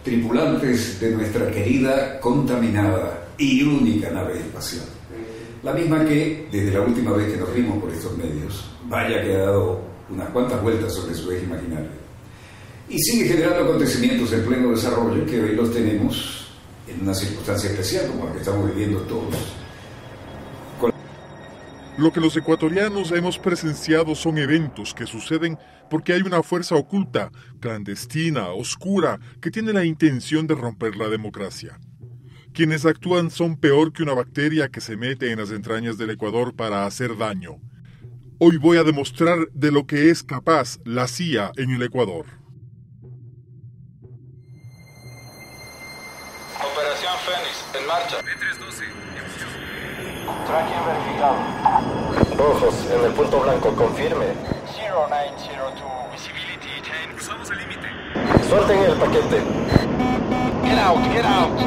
Tripulantes de nuestra querida, contaminada y única nave espacial. La misma que, desde la última vez que nos vimos por estos medios, vaya que ha dado unas cuantas vueltas sobre su eje imaginario. Y sigue generando acontecimientos en pleno desarrollo que hoy los tenemos en una circunstancia especial como la que estamos viviendo todos. Lo que los ecuatorianos hemos presenciado son eventos que suceden porque hay una fuerza oculta, clandestina, oscura, que tiene la intención de romper la democracia. Quienes actúan son peor que una bacteria que se mete en las entrañas del Ecuador para hacer daño. Hoy voy a demostrar de lo que es capaz la CIA en el Ecuador. Operación Fénix, en marcha. B312, Tracking verificado. Rojos, en el punto blanco, confirme. 0902, visibility 10. cruzamos el límite. Suelten el paquete. Get out, get out.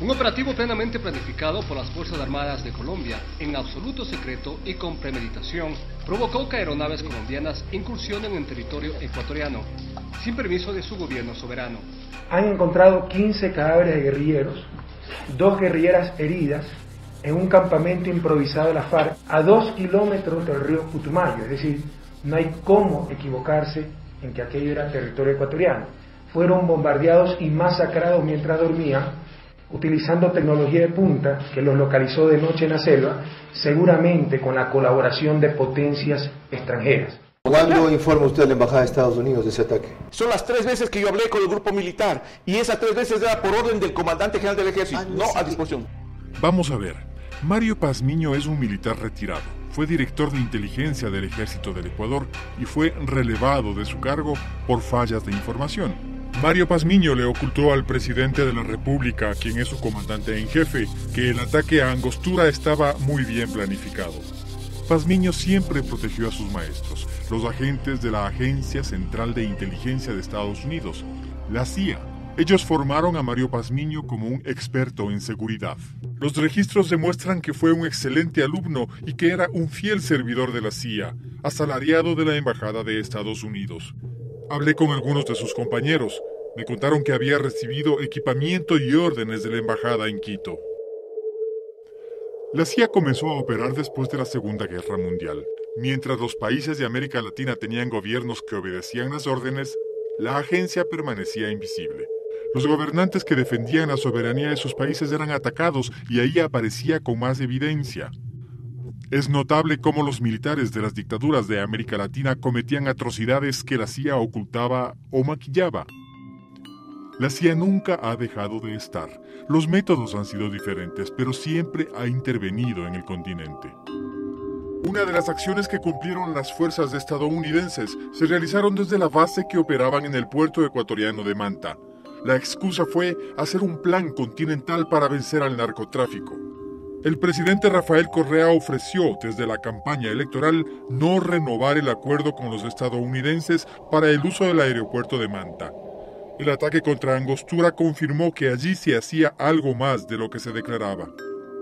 Un operativo plenamente planificado por las Fuerzas Armadas de Colombia, en absoluto secreto y con premeditación, provocó que aeronaves colombianas incursionen en territorio ecuatoriano, sin permiso de su gobierno soberano. Han encontrado 15 cadáveres de guerrilleros, 2 guerrilleras heridas, en un campamento improvisado de la FARC a 2 kilómetros del río Putumayo, es decir, no hay cómo equivocarse en que aquello era territorio ecuatoriano. Fueron bombardeados y masacrados mientras dormían, utilizando tecnología de punta que los localizó de noche en la selva, seguramente con la colaboración de potencias extranjeras. ¿Cuándo informa usted a la Embajada de Estados Unidos de ese ataque? Son las 3 veces que yo hablé con el grupo militar y esas 3 veces era por orden del comandante general del ejército, no a disposición. Vamos a ver, Mario Pazmiño es un militar retirado, fue director de inteligencia del ejército del Ecuador y fue relevado de su cargo por fallas de información. Mario Pazmiño le ocultó al presidente de la República, quien es su comandante en jefe, que el ataque a Angostura estaba muy bien planificado. Pazmiño siempre protegió a sus maestros, los agentes de la Agencia Central de Inteligencia de Estados Unidos, la CIA. Ellos formaron a Mario Pazmiño como un experto en seguridad. Los registros demuestran que fue un excelente alumno y que era un fiel servidor de la CIA, asalariado de la Embajada de Estados Unidos. Hablé con algunos de sus compañeros. Me contaron que había recibido equipamiento y órdenes de la embajada en Quito. La CIA comenzó a operar después de la Segunda Guerra Mundial. Mientras los países de América Latina tenían gobiernos que obedecían las órdenes, la agencia permanecía invisible. Los gobernantes que defendían la soberanía de sus países eran atacados y ahí aparecía con más evidencia. Es notable cómo los militares de las dictaduras de América Latina cometían atrocidades que la CIA ocultaba o maquillaba. La CIA nunca ha dejado de estar. Los métodos han sido diferentes, pero siempre ha intervenido en el continente. Una de las acciones que cumplieron las fuerzas estadounidenses se realizaron desde la base que operaban en el puerto ecuatoriano de Manta. La excusa fue hacer un plan continental para vencer al narcotráfico. El presidente Rafael Correa ofreció desde la campaña electoral no renovar el acuerdo con los estadounidenses para el uso del aeropuerto de Manta. El ataque contra Angostura confirmó que allí se hacía algo más de lo que se declaraba.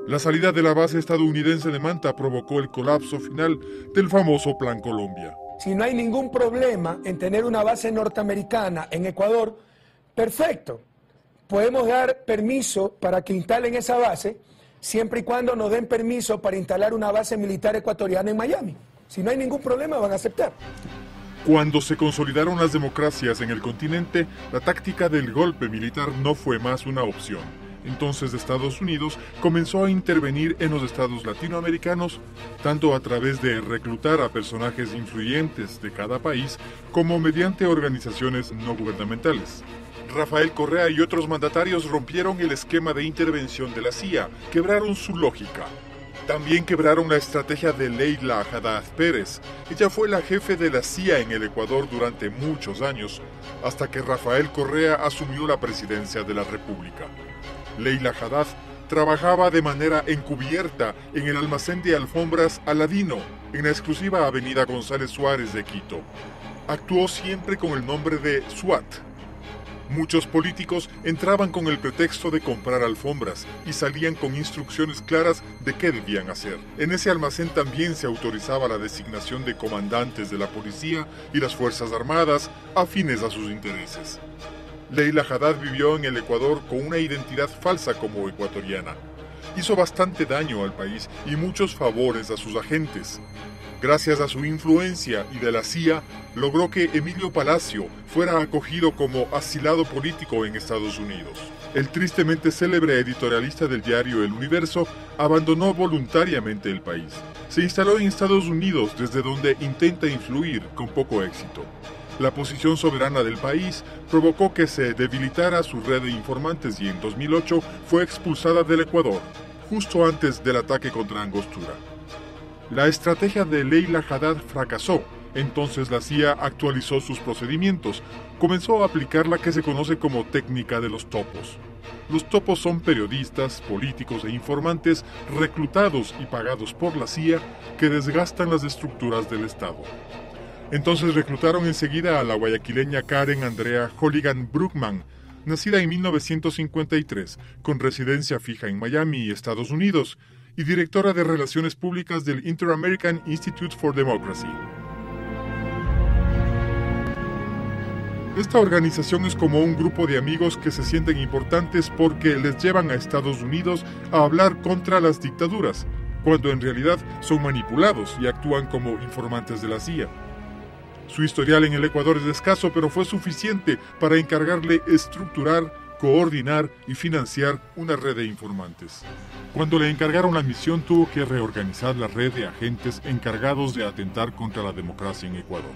La salida de la base estadounidense de Manta provocó el colapso final del famoso Plan Colombia. Si no hay ningún problema en tener una base norteamericana en Ecuador, perfecto. Podemos dar permiso para que instalen esa base, siempre y cuando nos den permiso para instalar una base militar ecuatoriana en Miami. Si no hay ningún problema, van a aceptar. Cuando se consolidaron las democracias en el continente, la táctica del golpe militar no fue más una opción. Entonces Estados Unidos comenzó a intervenir en los estados latinoamericanos, tanto a través de reclutar a personajes influyentes de cada país, como mediante organizaciones no gubernamentales. Rafael Correa y otros mandatarios rompieron el esquema de intervención de la CIA, quebraron su lógica. También quebraron la estrategia de Leila Haddad Pérez. Ella fue la jefe de la CIA en el Ecuador durante muchos años, hasta que Rafael Correa asumió la presidencia de la República. Leila Haddad trabajaba de manera encubierta en el almacén de alfombras Aladino, en la exclusiva avenida González Suárez de Quito. Actuó siempre con el nombre de SWAT. Muchos políticos entraban con el pretexto de comprar alfombras y salían con instrucciones claras de qué debían hacer. En ese almacén también se autorizaba la designación de comandantes de la policía y las Fuerzas Armadas afines a sus intereses. Leila Haddad vivió en el Ecuador con una identidad falsa como ecuatoriana. Hizo bastante daño al país y muchos favores a sus agentes. Gracias a su influencia y de la CIA, logró que Emilio Palacio fuera acogido como asilado político en Estados Unidos. El tristemente célebre editorialista del diario El Universo abandonó voluntariamente el país. Se instaló en Estados Unidos, desde donde intenta influir con poco éxito. La posición soberana del país provocó que se debilitara su red de informantes y en 2008 fue expulsada del Ecuador, justo antes del ataque contra Angostura. La estrategia de Leila Haddad fracasó, entonces la CIA actualizó sus procedimientos, comenzó a aplicar la que se conoce como técnica de los topos. Los topos son periodistas, políticos e informantes reclutados y pagados por la CIA que desgastan las estructuras del Estado. Entonces reclutaron enseguida a la guayaquileña Karen Andrea Holligan Bruckman, nacida en 1953, con residencia fija en Miami, Estados Unidos, y directora de Relaciones Públicas del Inter-American Institute for Democracy. Esta organización es como un grupo de amigos que se sienten importantes porque les llevan a Estados Unidos a hablar contra las dictaduras, cuando en realidad son manipulados y actúan como informantes de la CIA. Su historial en el Ecuador es escaso, pero fue suficiente para encargarle estructurar, coordinar y financiar una red de informantes. Cuando le encargaron la misión, tuvo que reorganizar la red de agentes encargados de atentar contra la democracia en Ecuador.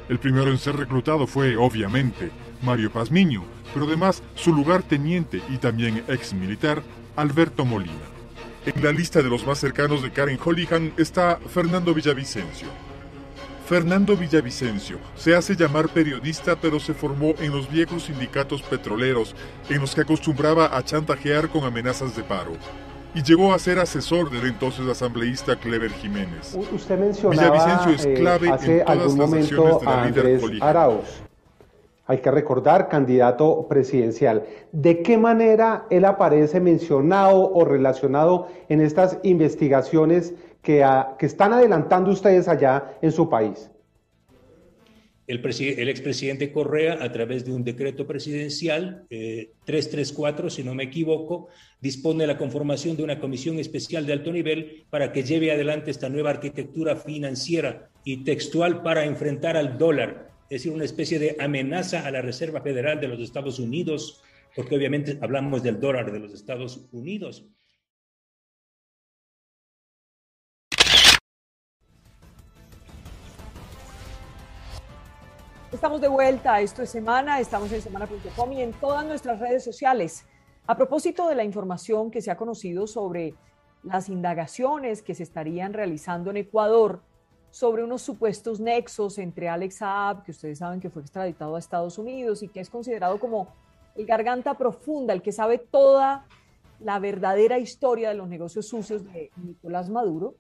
El primero en ser reclutado fue, obviamente, Mario Pazmiño, pero además su lugarteniente y también ex militar, Alberto Molina. En la lista de los más cercanos de Karen Holligan está Fernando Villavicencio. Fernando Villavicencio se hace llamar periodista, pero se formó en los viejos sindicatos petroleros, en los que acostumbraba a chantajear con amenazas de paro, y llegó a ser asesor del entonces asambleísta Clever Jiménez. Usted mencionaba Villavicencio es clave hace en todas algún las momento acciones de la a líder Andrés Holligan. Arauz. Hay que recordar, candidato presidencial. ¿De qué manera él aparece mencionado o relacionado en estas investigaciones que están adelantando ustedes allá en su país? El expresidente Correa, a través de un decreto presidencial 334, si no me equivoco, dispone la conformación de una comisión especial de alto nivel para que lleve adelante esta nueva arquitectura financiera y textual para enfrentar al dólar, es decir, una especie de amenaza a la Reserva Federal de los Estados Unidos, porque obviamente hablamos del dólar de los Estados Unidos. Estamos de vuelta, esto es Semana, estamos en semana.com y en todas nuestras redes sociales. A propósito de la información que se ha conocido sobre las indagaciones que se estarían realizando en Ecuador sobre unos supuestos nexos entre Alex Saab, que ustedes saben que fue extraditado a Estados Unidos y que es considerado como el garganta profunda, el que sabe toda la verdadera historia de los negocios sucios de Nicolás Maduro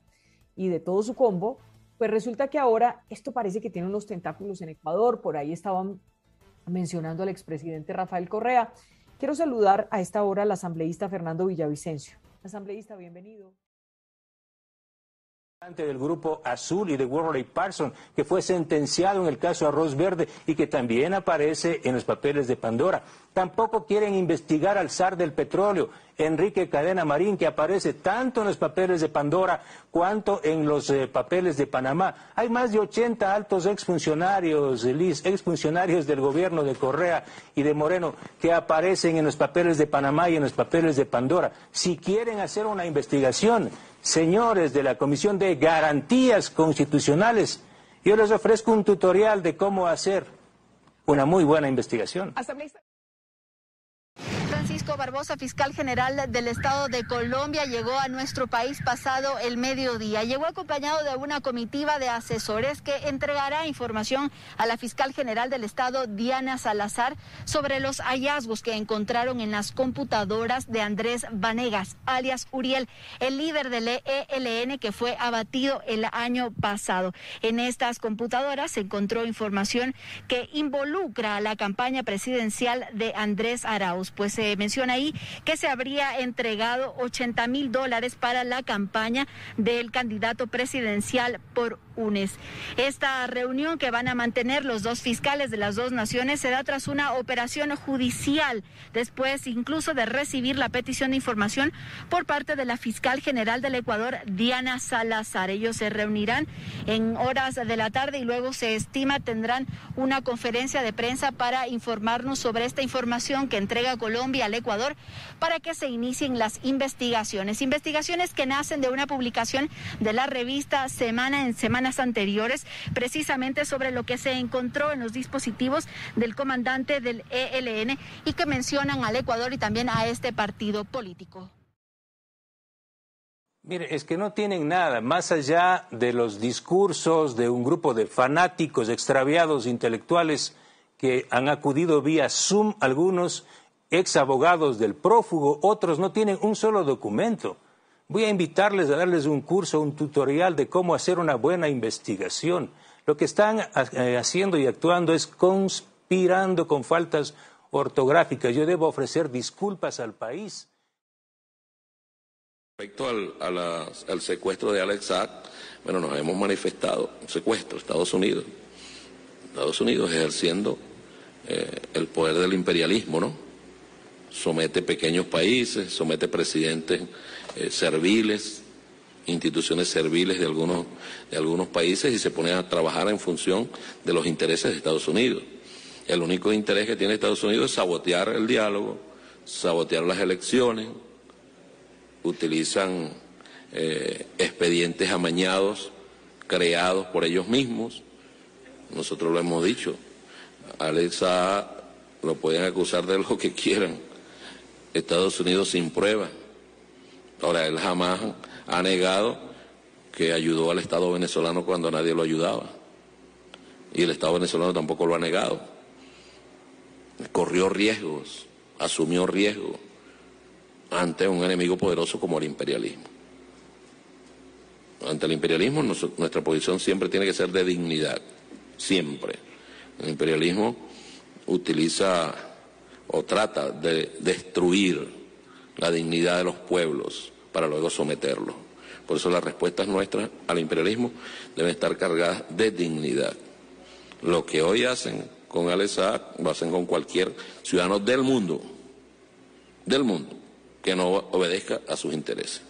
y de todo su combo, pues resulta que ahora esto parece que tiene unos tentáculos en Ecuador. Por ahí estaban mencionando al expresidente Rafael Correa. Quiero saludar a esta hora al asambleísta Fernando Villavicencio. Asambleísta, bienvenido. Del Grupo Azul y de Worley Parsons, que fue sentenciado en el caso Arroz Verde y que también aparece en los papeles de Pandora. Tampoco quieren investigar al zar del petróleo, Enrique Cadena Marín, que aparece tanto en los papeles de Pandora cuanto en los papeles de Panamá. Hay más de 80 altos exfuncionarios, exfuncionarios del gobierno de Correa y de Moreno, que aparecen en los papeles de Panamá y en los papeles de Pandora. Si quieren hacer una investigación, señores de la Comisión de Garantías Constitucionales, yo les ofrezco un tutorial de cómo hacer una muy buena investigación. Francisco Francisco Barbosa, fiscal general del Estado de Colombia, llegó a nuestro país pasado el mediodía. Llegó acompañado de una comitiva de asesores que entregará información a la fiscal general del Estado, Diana Salazar, sobre los hallazgos que encontraron en las computadoras de Andrés Vanegas, alias Uriel, el líder del ELN que fue abatido el año pasado. En estas computadoras se encontró información que involucra a la campaña presidencial de Andrés Arauz, pues se menciona ahí que se habría entregado $80,000 para la campaña del candidato presidencial por UNES. Esta reunión que van a mantener los dos fiscales de las dos naciones se da tras una operación judicial, después incluso de recibir la petición de información por parte de la fiscal general del Ecuador, Diana Salazar. Ellos se reunirán en horas de la tarde y luego se estima tendrán una conferencia de prensa para informarnos sobre esta información que entrega Colombia al Ecuador para que se inicien las investigaciones. Investigaciones que nacen de una publicación de la revista Semana en semanas anteriores, precisamente sobre lo que se encontró en los dispositivos del comandante del ELN y que mencionan al Ecuador y también a este partido político. Mire, es que no tienen nada, más allá de los discursos de un grupo de fanáticos extraviados intelectuales que han acudido vía Zoom, algunos ex abogados del prófugo, otros no tienen un solo documento. Voy a invitarles a darles un curso, un tutorial de cómo hacer una buena investigación. Lo que están haciendo y actuando es conspirando con faltas ortográficas. Yo debo ofrecer disculpas al país. Respecto al secuestro de Alex Saab, bueno, nos hemos manifestado, un secuestro, Estados Unidos ejerciendo el poder del imperialismo, ¿no? Somete pequeños países, somete presidentes serviles, instituciones serviles de algunos países y se pone a trabajar en función de los intereses de Estados Unidos. El único interés que tiene Estados Unidos es sabotear el diálogo, sabotear las elecciones. Utilizan expedientes amañados, creados por ellos mismos. Nosotros lo hemos dicho. Alex Saab lo pueden acusar de lo que quieran. Estados Unidos sin pruebas. Ahora, él jamás ha negado que ayudó al Estado venezolano cuando nadie lo ayudaba. Y el Estado venezolano tampoco lo ha negado. Corrió riesgos, asumió riesgos ante un enemigo poderoso como el imperialismo. Ante el imperialismo nuestra posición siempre tiene que ser de dignidad, siempre. El imperialismo utiliza o trata de destruir la dignidad de los pueblos para luego someterlos. Por eso las respuestas nuestras al imperialismo deben estar cargadas de dignidad. Lo que hoy hacen con Alex Saab lo hacen con cualquier ciudadano del mundo, que no obedezca a sus intereses.